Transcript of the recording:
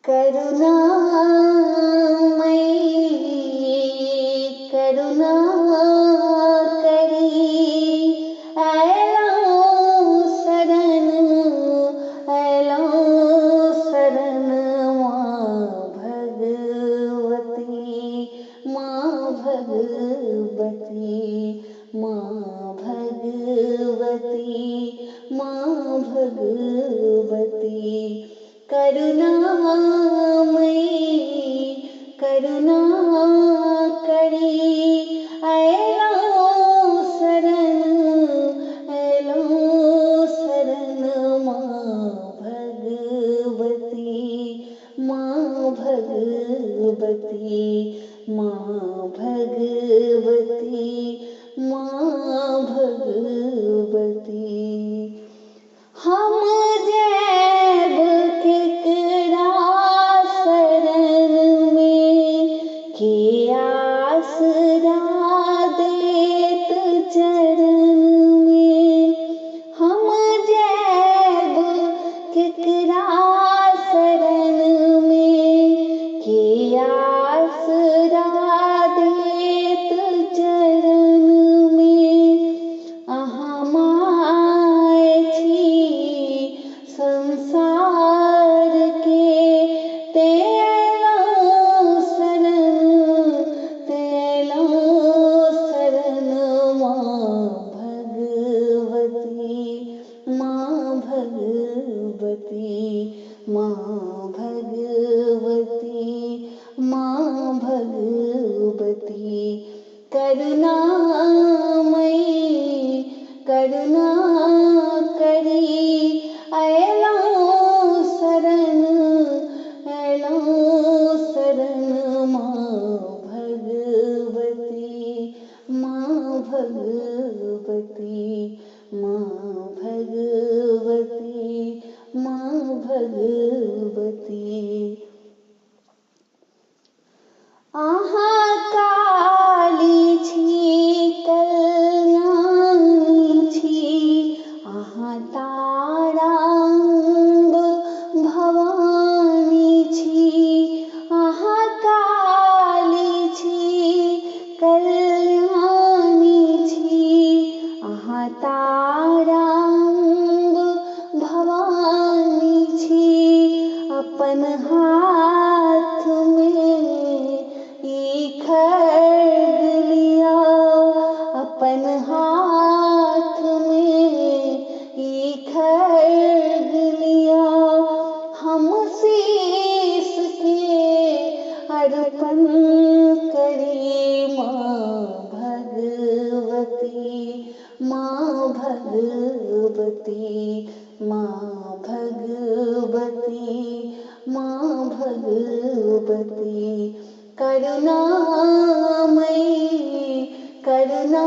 करुणामयी करुणा करी अयलहुँ शरण माँ भगवती माँ भगवती माँ भगवती करुणामयी करुणा करी अयलहुँ शरण माँ भगवती माँ भगवती माँ भगवती हम जैब केकरा शरण में के आसरा देत चरण में हम जैब केकरा शरण में के आसरा देत चरण में अहाँ माय छी संसार के तेलहुँ शरण माँ भगवती माँ भगवती माँ भगवती करुणामयी करुणा करी अयलहुँ शरण माँ भगवती माँ भगवती माँ भगवती अहाँ काली छी कल्याणी छी अहाँ तारांब भवानी छी अहाँ काली छी कल्याणी छी अहाँ तारांब भवानी छी अपन हाथ में खड्ग लिया अपन हाथ में खड्ग लिया हम शीश के अर्पण करी माँ भगवती माँ भगवती माँ भगवती माँ भगवती करुणामयी करुणा